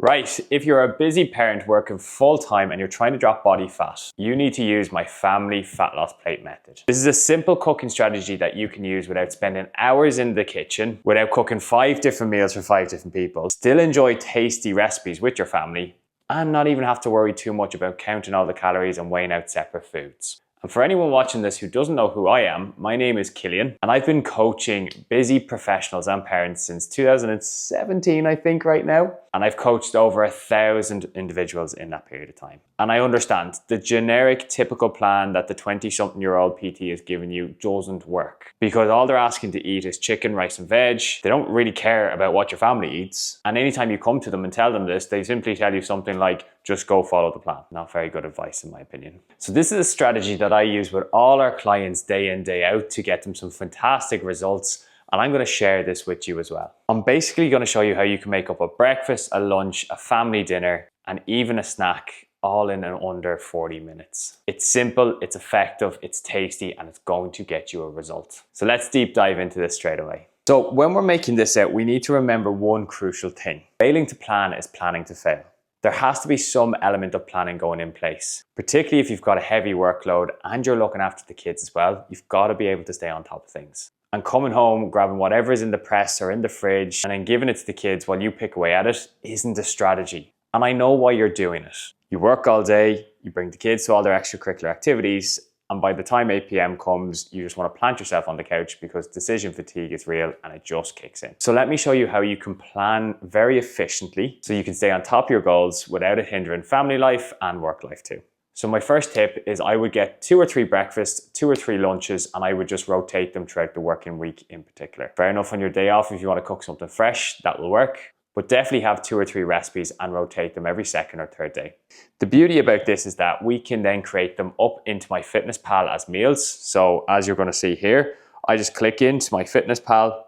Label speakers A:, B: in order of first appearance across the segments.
A: Right, if you're a busy parent working full-time and you're trying to drop body fat, you need to use my family fat loss plate method. This is a simple cooking strategy that you can use without spending hours in the kitchen, without cooking 5 different meals for 5 different people, still enjoy tasty recipes with your family, and not even have to worry too much about counting all the calories and weighing out separate foods. And for anyone watching this who doesn't know who I am, my name is Killian, and I've been coaching busy professionals and parents since 2017, I think, right now. And I've coached over 1,000 individuals in that period of time. And I understand the generic typical plan that the 20-something-year-old PT is giving you doesn't work, because all they're asking to eat is chicken, rice and veg. They don't really care about what your family eats. And anytime you come to them and tell them this, they simply tell you something like, just go follow the plan. Not very good advice in my opinion. So this is a strategy that I use with all our clients day in, day out to get them some fantastic results. And I'm going to share this with you as well. I'm basically going to show you how you can make up a breakfast, a lunch, a family dinner, and even a snack all in and under 40 minutes. It's simple, it's effective, it's tasty, and it's going to get you a result. So let's deep dive into this straight away. So when we're making this out, we need to remember one crucial thing. Failing to plan is planning to fail. There has to be some element of planning going in place, particularly if you've got a heavy workload and you're looking after the kids as well. You've got to be able to stay on top of things. And coming home, grabbing whatever is in the press or in the fridge and then giving it to the kids while you pick away at it isn't a strategy. And I know why you're doing it. You work all day, you bring the kids to all their extracurricular activities, and by the time 8 p.m. comes, you just want to plant yourself on the couch because decision fatigue is real and it just kicks in. So let me show you how you can plan very efficiently so you can stay on top of your goals without it hindering family life and work life too. So my first tip is I would get 2 or 3 breakfasts, 2 or 3 lunches, and I would just rotate them throughout the working week in particular. Fair enough, on your day off, if you want to cook something fresh, that will work. But definitely have 2 or 3 recipes and rotate them every second or third day. The beauty about this is that we can then create them up into MyFitnessPal as meals. So as you're going to see here, I just click into MyFitnessPal,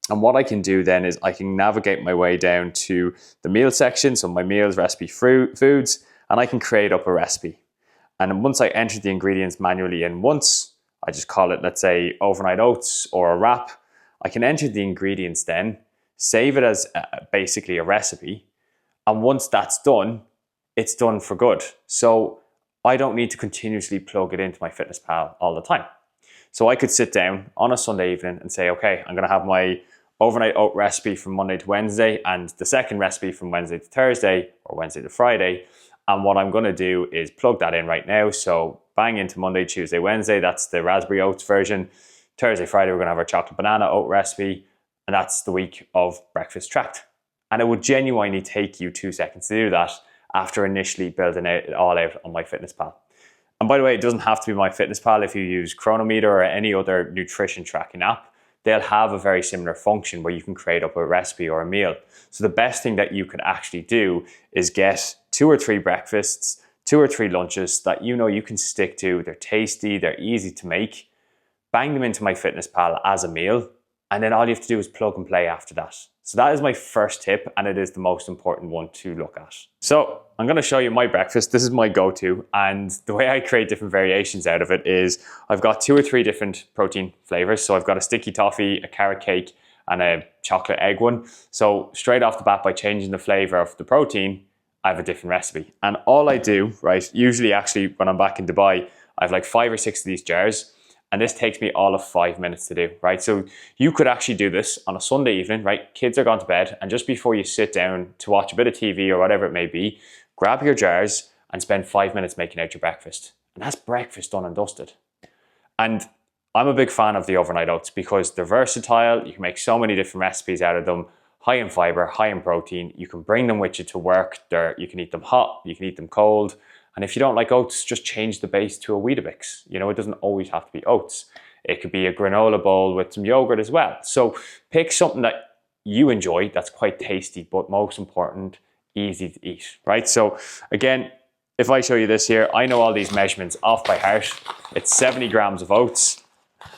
A: and what I can do then is I can navigate my way down to the meal section, so my meals, recipe, foods, and I can create up a recipe. And once I enter the ingredients manually in once, I just call it, let's say, overnight oats or a wrap, I can enter the ingredients then, save it as basically a recipe. And once that's done, it's done for good. So I don't need to continuously plug it into MyFitnessPal all the time. So I could sit down on a Sunday evening and say, okay, I'm going to have my overnight oat recipe from Monday to Wednesday and the second recipe from Wednesday to Thursday or Wednesday to Friday. And what I'm going to do is plug that in right now. So bang into Monday, Tuesday, Wednesday. That's the raspberry oats version. Thursday, Friday, we're going to have our chocolate banana oat recipe. And that's the week of breakfast tracked. And it would genuinely take you 2 seconds to do that after initially building it all out on MyFitnessPal. And by the way, it doesn't have to be MyFitnessPal. If you use Chronometer or any other nutrition tracking app, they'll have a very similar function where you can create up a recipe or a meal. So the best thing that you could actually do is get 2 or 3 breakfasts, 2 or 3 lunches that you know you can stick to. They're tasty, they're easy to make. Bang them into MyFitnessPal as a meal. And then all you have to do is plug and play after that. So that is my first tip, and it is the most important one to look at. So I'm going to show you my breakfast. This is my go-to, and the way I create different variations out of it is I've got 2 or 3 different protein flavors. So I've got a sticky toffee, a carrot cake, and a chocolate egg one. So straight off the bat, by changing the flavor of the protein, I have a different recipe. And all I do, right, usually actually when I'm back in Dubai, I have like 5 or 6 of these jars. And this takes me all of 5 minutes to do, right? So you could actually do this on a Sunday evening, right? Kids are gone to bed, and just before you sit down to watch a bit of TV or whatever it may be, grab your jars and spend 5 minutes making out your breakfast. And that's breakfast done and dusted. And I'm a big fan of the overnight oats because they're versatile. You can make so many different recipes out of them. High in fiber, high in protein. You can bring them with you to work. You can eat them hot, you can eat them cold. And if you don't like oats, just change the base to a Weetabix. You know, it doesn't always have to be oats. It could be a granola bowl with some yogurt as well. So pick something that you enjoy that's quite tasty, but most important, easy to eat, right? So again, if I show you this here, I know all these measurements off by heart. It's 70 grams of oats.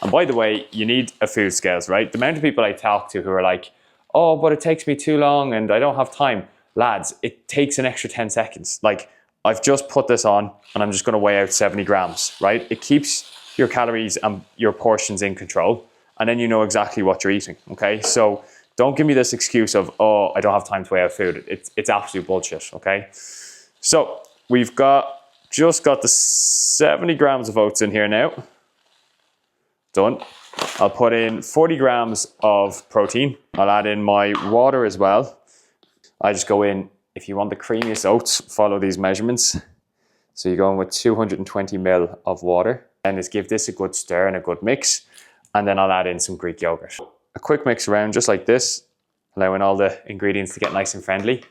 A: And by the way, you need a food scales, right? The amount of people I talk to who are like, oh, but it takes me too long and I don't have time. Lads, it takes an extra 10 seconds. Like, I've just put this on and I'm just going to weigh out 70 grams, right? It keeps your calories and your portions in control, and then you know exactly what you're eating, okay? So Don't give me this excuse of, oh, I don't have time to weigh out food. It's absolute bullshit, okay? So we've just got the 70 grams of oats in here now. Done. I'll put in 40 grams of protein. I'll add in my water as well. I just go in, if you want the creamiest oats, follow these measurements. So you're going with 220 ml of water. And just give this a good stir and a good mix. And then I'll add in some Greek yogurt. A quick mix around just like this, allowing all the ingredients to get nice and friendly.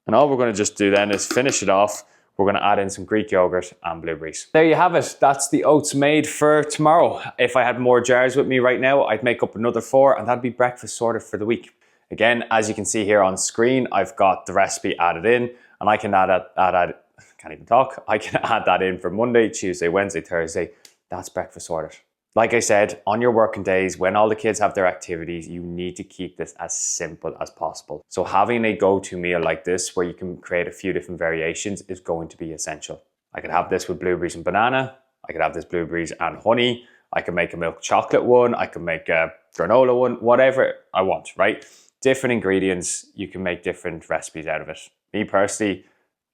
A: And all we're going to just do then is finish it off. We're going to add in some Greek yogurt and blueberries. There you have it. That's the oats made for tomorrow. If I had more jars with me right now, I'd make up another 4 and that'd be breakfast sorted for the week. Again, as you can see here on screen, I've got the recipe added in and I can can't even talk. I can add that in for Monday, Tuesday, Wednesday, Thursday. That's breakfast sorted. Like I said, on your working days, when all the kids have their activities, you need to keep this as simple as possible. So having a go-to meal like this, where you can create a few different variations, is going to be essential. I could have this with blueberries and banana. I could have this blueberries and honey. I could make a milk chocolate one. I could make a granola one, whatever I want, right? Different ingredients, you can make different recipes out of it. Me personally,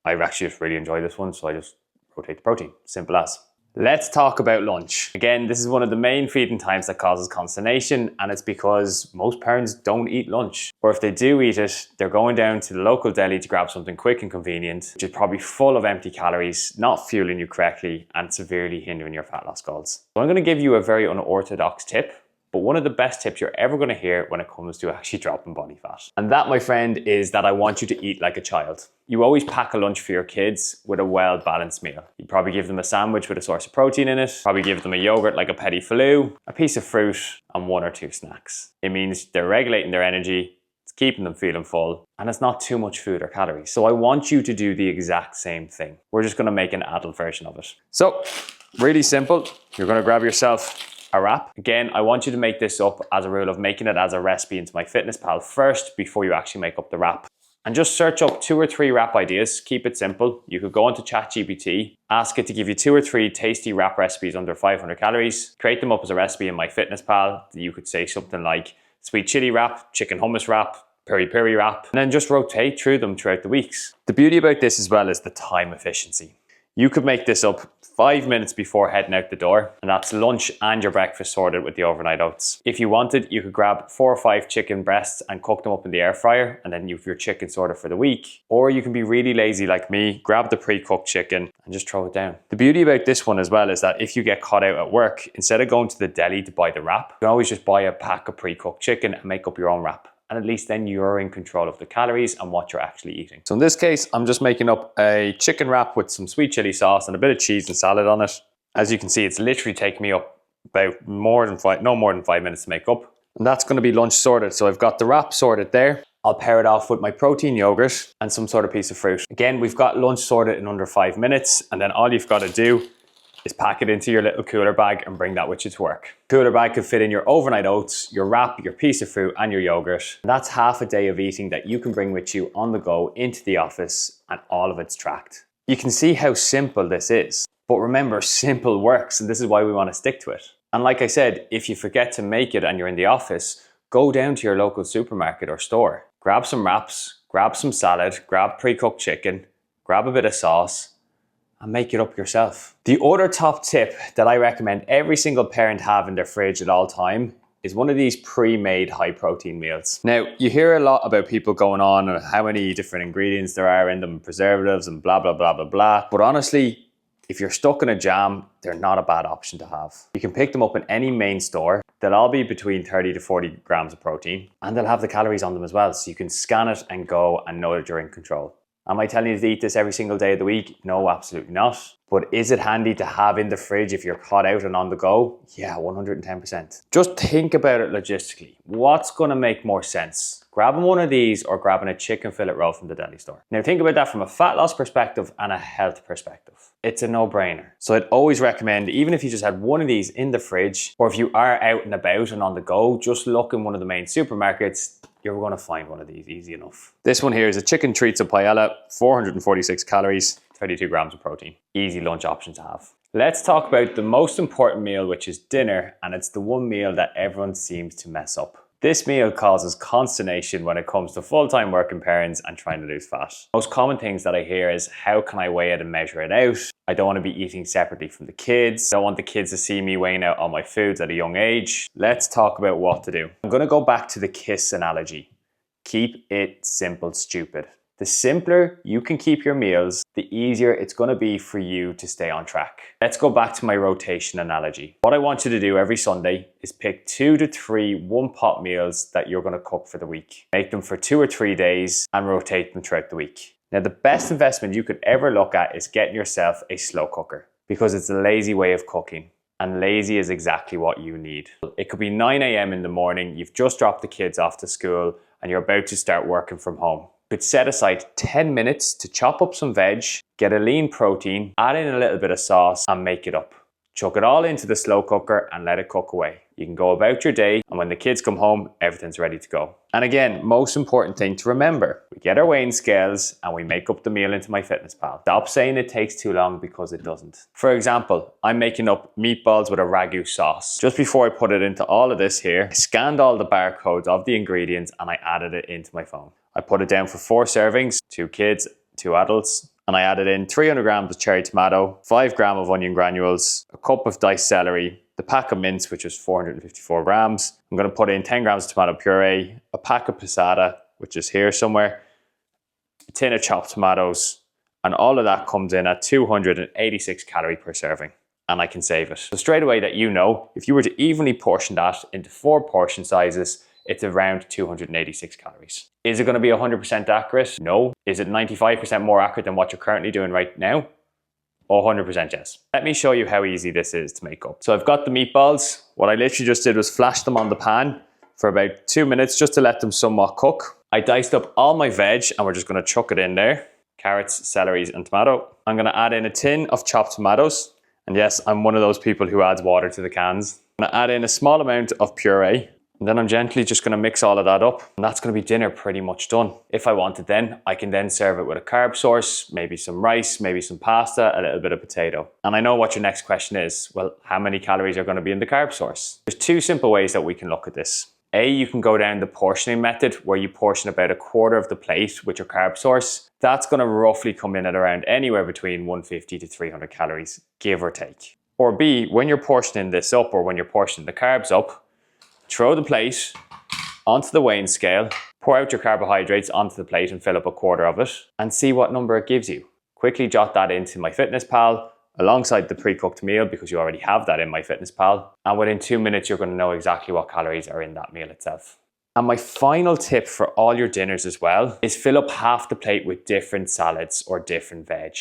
A: I actually just really enjoy this one, so I just rotate the protein, simple as. Let's talk about lunch. Again, this is one of the main feeding times that causes consternation, and it's because most parents don't eat lunch. Or if they do eat it, they're going down to the local deli to grab something quick and convenient, which is probably full of empty calories, not fueling you correctly, and severely hindering your fat loss goals. So I'm going to give you a very unorthodox tip, but one of the best tips you're ever going to hear when it comes to actually dropping body fat. And that, my friend, is that I want you to eat like a child. You always pack a lunch for your kids with a well-balanced meal. You probably give them a sandwich with a source of protein in it, probably give them a yogurt like a petit filou, a piece of fruit, and 1 or 2 snacks. It means they're regulating their energy, it's keeping them feeling full, and it's not too much food or calories. So I want you to do the exact same thing. We're just going to make an adult version of it. So, really simple. You're going to grab yourself a wrap. Again, I want you to make this up as a rule of making it as a recipe into MyFitnessPal first before you actually make up the wrap. And just search up 2 or 3 wrap ideas. Keep it simple. You could go onto ChatGPT, ask it to give you 2 or 3 tasty wrap recipes under 500 calories, create them up as a recipe in MyFitnessPal. You could say something like sweet chili wrap, chicken hummus wrap, peri peri wrap, and then just rotate through them throughout the weeks. The beauty about this as well is the time efficiency. You could make this up 5 minutes before heading out the door, and that's lunch and your breakfast sorted with the overnight oats. If you wanted, you could grab 4 or 5 chicken breasts and cook them up in the air fryer, and then you've your chicken sorted for the week. Or you can be really lazy like me, grab the pre-cooked chicken and just throw it down. The beauty about this one as well is that if you get caught out at work, instead of going to the deli to buy the wrap, you can always just buy a pack of pre-cooked chicken and make up your own wrap. And at least then you're in control of the calories and what you're actually eating. So in this case, I'm just making up a chicken wrap with some sweet chili sauce and a bit of cheese and salad on it. As you can see, it's literally taking me up about no more than 5 minutes to make up. And that's going to be lunch sorted. So I've got the wrap sorted there. I'll pair it off with my protein yogurt and some sort of piece of fruit. Again, we've got lunch sorted in under 5 minutes. And then all you've got to do is pack it into your little cooler bag and bring that with you to work. Cooler bag could fit in your overnight oats, your wrap, your piece of fruit, and your yogurt. And that's half a day of eating that you can bring with you on the go into the office, and all of it's tracked. You can see how simple this is. But remember, simple works, and this is why we want to stick to it. And like I said, if you forget to make it and you're in the office, go down to your local supermarket or store. Grab some wraps, grab some salad, grab pre-cooked chicken, grab a bit of sauce, and make it up yourself. The other top tip that I recommend every single parent have in their fridge at all time is one of these pre-made high protein meals. Now, you hear a lot about people going on and how many different ingredients there are in them, preservatives and blah, blah, blah, blah, blah. But honestly, if you're stuck in a jam, they're not a bad option to have. You can pick them up in any main store. They'll all be between 30 to 40 grams of protein, and they'll have the calories on them as well. So you can scan it and go and know that you're in control. Am I telling you to eat this every single day of the week? No, absolutely not. But is it handy to have in the fridge if you're caught out and on the go? Yeah, 110%. Just think about it logistically. What's gonna make more sense? Grabbing one of these or grabbing a chicken fillet roll from the deli store? Now think about that from a fat loss perspective and a health perspective. It's a no-brainer. So I'd always recommend, even if you just had one of these in the fridge, or if you are out and about and on the go, just look in one of the main supermarkets. You're going to find one of these easy enough. This one here is a chicken chorizo paella, 446 calories, 32 grams of protein. Easy lunch option to have. Let's talk about the most important meal, which is dinner, and it's the one meal that everyone seems to mess up. This meal causes consternation when it comes to full-time working parents and trying to lose fat. Most common things that I hear is, how can I weigh it and measure it out? I don't want to be eating separately from the kids. I don't want the kids to see me weighing out all my foods at a young age. Let's talk about what to do. I'm going to go back to the KISS analogy. Keep it simple, stupid. The simpler you can keep your meals, the easier it's going to be for you to stay on track. Let's go back to my rotation analogy. What I want you to do every Sunday is pick 2 to 3 one-pot meals that you're going to cook for the week. Make them for 2 or 3 days and rotate them throughout the week. Now, the best investment you could ever look at is getting yourself a slow cooker, because it's a lazy way of cooking. And lazy is exactly what you need. It could be 9 a.m. in the morning, you've just dropped the kids off to school and you're about to start working from home. You could set aside 10 minutes to chop up some veg, get a lean protein, add in a little bit of sauce and make it up. Chuck it all into the slow cooker and let it cook away. You can go about your day, and when the kids come home, everything's ready to go. And again, most important thing to remember, we get our weighing scales and we make up the meal into MyFitnessPal. Stop saying it takes too long, because it doesn't. For example, I'm making up meatballs with a ragu sauce. Just before I put it into all of this here, I scanned all the barcodes of the ingredients and I added it into my phone. I put it down for 4 servings, 2 kids, 2 adults, and I added in 300 grams of cherry tomato, 5 grams of onion granules, a cup of diced celery, the pack of mince, which is 454 grams. I'm going to put in 10 grams of tomato puree, a pack of passata, which is here somewhere, a tin of chopped tomatoes, and all of that comes in at 286 calories per serving. And I can save it. So straight away that you know, if you were to evenly portion that into 4 portion sizes, it's around 286 calories. Is it going to be 100% accurate? No. Is it 95% more accurate than what you're currently doing right now? 100% yes. Let me show you how easy this is to make up. So I've got the meatballs. What I literally just did was flash them on the pan for about 2 minutes just to let them somewhat cook. I diced up all my veg and we're just going to chuck it in there. Carrots, celeries and tomato. I'm going to add in a tin of chopped tomatoes. And yes, I'm one of those people who adds water to the cans. I'm going to add in a small amount of puree. And then I'm gently just going to mix all of that up. And that's going to be dinner pretty much done. If I wanted then, I can then serve it with a carb source, maybe some rice, maybe some pasta, a little bit of potato. And I know what your next question is. Well, how many calories are going to be in the carb source? There's 2 simple ways that we can look at this. A, you can go down the portioning method where you portion about a quarter of the plate with your carb source. That's going to roughly come in at around anywhere between 150 to 300 calories, give or take. Or B, when you're portioning this up, or when you're portioning the carbs up, throw the plate onto the weighing scale, pour out your carbohydrates onto the plate and fill up a quarter of it and see what number it gives you. Quickly jot that into MyFitnessPal alongside the pre-cooked meal, because you already have that in MyFitnessPal. And within 2 minutes, you're going to know exactly what calories are in that meal itself. And my final tip for all your dinners as well is fill up half the plate with different salads or different veg.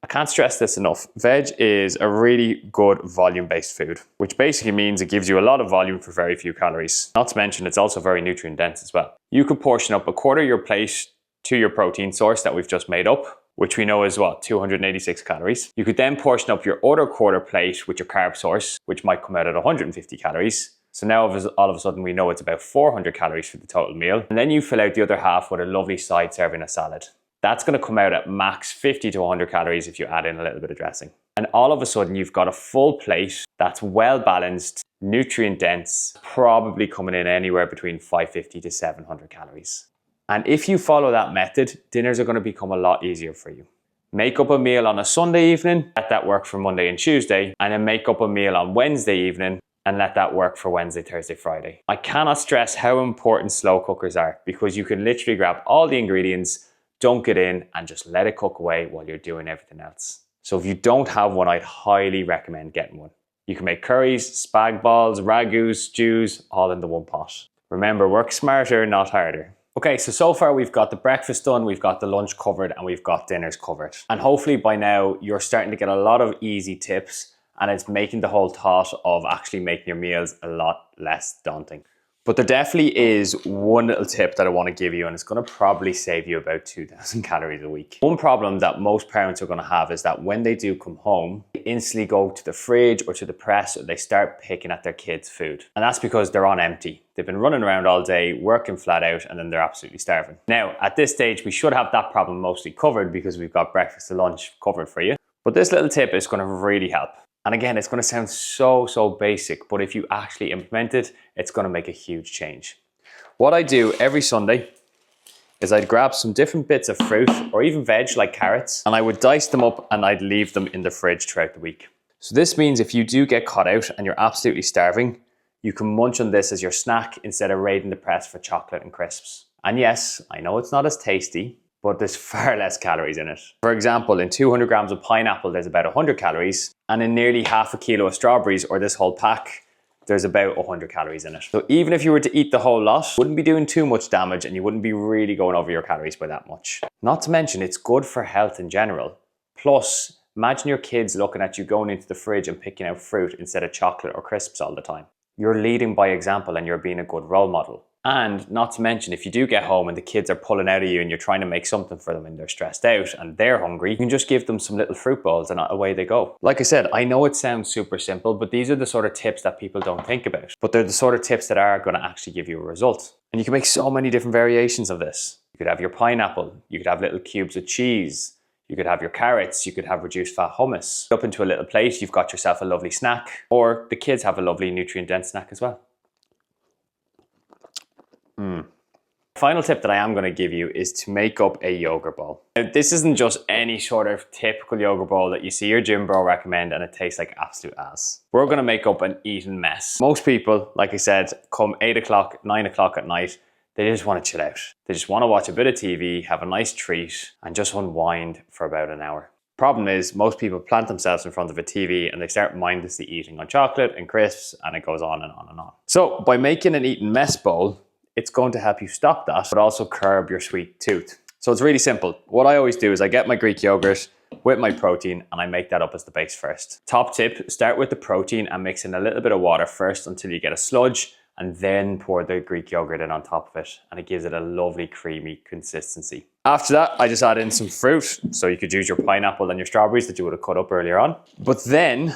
A: I can't stress this enough. Veg is a really good volume-based food, which basically means it gives you a lot of volume for very few calories. Not to mention, it's also very nutrient dense as well. You could portion up a quarter of your plate to your protein source that we've just made up, which we know is what, 286 calories. You could then portion up your other quarter plate with your carb source, which might come out at 150 calories. So now all of a sudden we know it's about 400 calories for the total meal. And then you fill out the other half with a lovely side serving of salad. That's going to come out at max 50 to 100 calories if you add in a little bit of dressing. And all of a sudden you've got a full plate that's well balanced, nutrient dense, probably coming in anywhere between 550 to 700 calories. And if you follow that method, dinners are going to become a lot easier for you. Make up a meal on a Sunday evening, let that work for Monday and Tuesday, and then make up a meal on Wednesday evening and let that work for Wednesday, Thursday, Friday. I cannot stress how important slow cookers are, because you can literally grab all the ingredients, dunk it in and just let it cook away while you're doing everything else. So if you don't have one, I'd highly recommend getting one. You can make curries, spag balls, ragus, stews, all in the one pot. Remember, work smarter, not harder. Okay, so far we've got the breakfast done, we've got the lunch covered, and we've got dinners covered. And hopefully by now you're starting to get a lot of easy tips, and it's making the whole thought of actually making your meals a lot less daunting. But there definitely is one little tip that I want to give you, and it's going to probably save you about 2,000 calories a week. One problem that most parents are going to have is that when they do come home, they instantly go to the fridge or to the press, or they start picking at their kids' food. And that's because they're on empty. They've been running around all day, working flat out, and then they're absolutely starving. Now, at this stage, we should have that problem mostly covered because we've got breakfast and lunch covered for you. But this little tip is going to really help. And again, it's going to sound so basic, but if you actually implement it, it's going to make a huge change. What I do every Sunday is I'd grab some different bits of fruit or even veg like carrots, and I would dice them up and I'd leave them in the fridge throughout the week. So this means if you do get caught out and you're absolutely starving, you can munch on this as your snack instead of raiding the press for chocolate and crisps. And yes, I know it's not as tasty, but there's far less calories in it. For example, in 200 grams of pineapple, there's about 100 calories, and in nearly half a kilo of strawberries, or this whole pack, there's about 100 calories in it. So even if you were to eat the whole lot, you wouldn't be doing too much damage and you wouldn't be really going over your calories by that much. Not to mention, it's good for health in general. Plus, imagine your kids looking at you going into the fridge and picking out fruit instead of chocolate or crisps all the time. You're leading by example and you're being a good role model. And not to mention, if you do get home and the kids are pulling out of you and you're trying to make something for them and they're stressed out and they're hungry, you can just give them some little fruit bowls and away they go. Like I said, I know it sounds super simple, but these are the sort of tips that people don't think about. But they're the sort of tips that are going to actually give you a result. And you can make so many different variations of this. You could have your pineapple, you could have little cubes of cheese, you could have your carrots, you could have reduced fat hummus. Up into a little plate, you've got yourself a lovely snack, or the kids have a lovely nutrient-dense snack as well. Final tip that I am going to give you is to make up a yogurt bowl. Now, this isn't just any sort of typical yogurt bowl that you see your gym bro recommend and it tastes like absolute ass. We're going to make up an eating mess. Most people, like I said, come 8 o'clock, 9 o'clock at night, they just want to chill out. They just want to watch a bit of TV, have a nice treat, and just unwind for about an hour. Problem is, most people plant themselves in front of a TV and they start mindlessly eating on chocolate and crisps, and it goes on and on and on. So by making an eating mess bowl, it's going to help you stop that, but also curb your sweet tooth. So it's really simple. What I always do is I get my Greek yogurt with my protein and I make that up as the base first. Top tip, start with the protein and mix in a little bit of water first until you get a sludge, and then pour the Greek yogurt in on top of it, and it gives it a lovely creamy consistency. After that, I just add in some fruit. So you could use your pineapple and your strawberries that you would have cut up earlier on. But then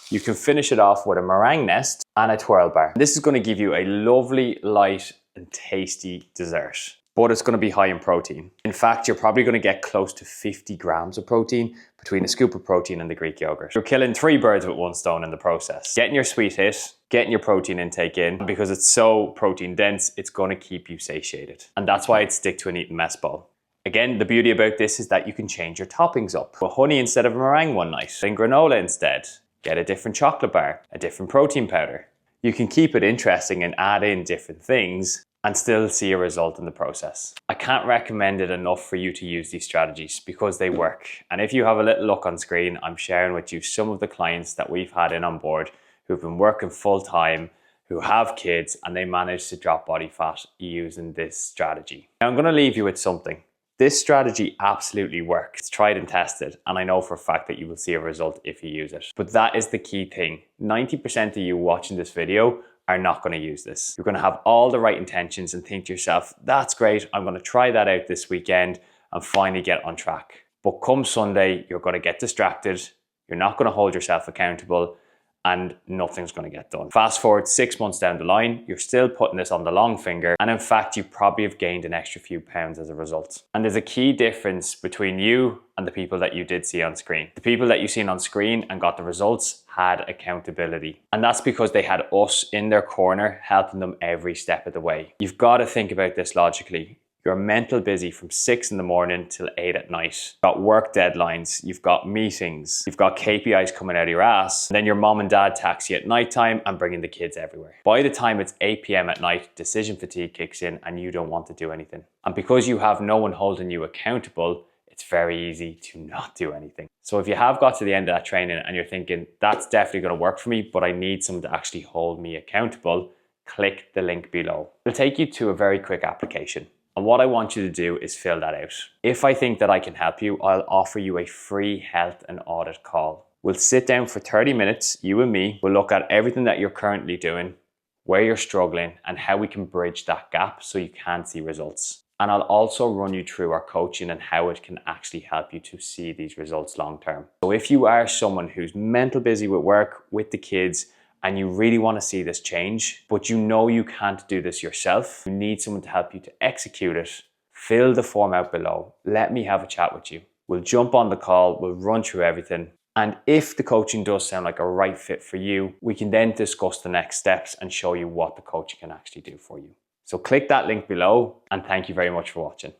A: you can finish it off with a meringue nest and a twirl bar. This is going to give you a lovely, light and tasty dessert, but it's going to be high in protein. In fact, you're probably going to get close to 50 grams of protein between a scoop of protein and the Greek yogurt. You're killing 3 birds with 1 stone in the process. Getting your sweet hit, getting your protein intake in, and because it's so protein dense, it's going to keep you satiated. And that's why I'd stick to an eating mess bowl. Again, the beauty about this is that you can change your toppings up. Put honey instead of a meringue one night, then granola instead. Get a different chocolate bar, a different protein powder. You can keep it interesting and add in different things and still see a result in the process. I can't recommend it enough for you to use these strategies because they work. And if you have a little look on screen, I'm sharing with you some of the clients that we've had in on board who've been working full time, who have kids, and they managed to drop body fat using this strategy. Now I'm gonna leave you with something. This strategy absolutely works. It's tried and tested, and I know for a fact that you will see a result if you use it. But that is the key thing. 90% of you watching this video are not going to use this. You're going to have all the right intentions and think to yourself, that's great, I'm going to try that out this weekend and finally get on track. But come Sunday, you're going to get distracted, you're not going to hold yourself accountable, and nothing's going to get done. Fast forward 6 months down the line, you're still putting this on the long finger, and in fact, you probably have gained an extra few pounds as a result. And there's a key difference between you and the people that you did see on screen. The people that you seen on screen and got the results had accountability. And that's because they had us in their corner helping them every step of the way. You've got to think about this logically. You're mental busy from 6 in the morning till 8 at night. You've got work deadlines, you've got meetings, you've got KPIs coming out of your ass. And then your mom and dad tax you at nighttime and bringing the kids everywhere. By the time it's 8 p.m. at night, decision fatigue kicks in and you don't want to do anything. And because you have no one holding you accountable, it's very easy to not do anything. So if you have got to the end of that training and you're thinking, that's definitely going to work for me, but I need someone to actually hold me accountable, click the link below. It'll take you to a very quick application. And what I want you to do is fill that out. If I think that I can help you, I'll offer you a free health and audit call. We'll sit down for 30 minutes, you and me. We'll look at everything that you're currently doing, where you're struggling, and how we can bridge that gap so you can see results. And I'll also run you through our coaching and how it can actually help you to see these results long term. So if you are someone who's mental busy with work, with the kids, and you really want to see this change, but you know you can't do this yourself, you need someone to help you to execute it, fill the form out below. Let me have a chat with you. We'll jump on the call, we'll run through everything. And if the coaching does sound like a right fit for you, we can then discuss the next steps and show you what the coaching can actually do for you. So click that link below, and thank you very much for watching.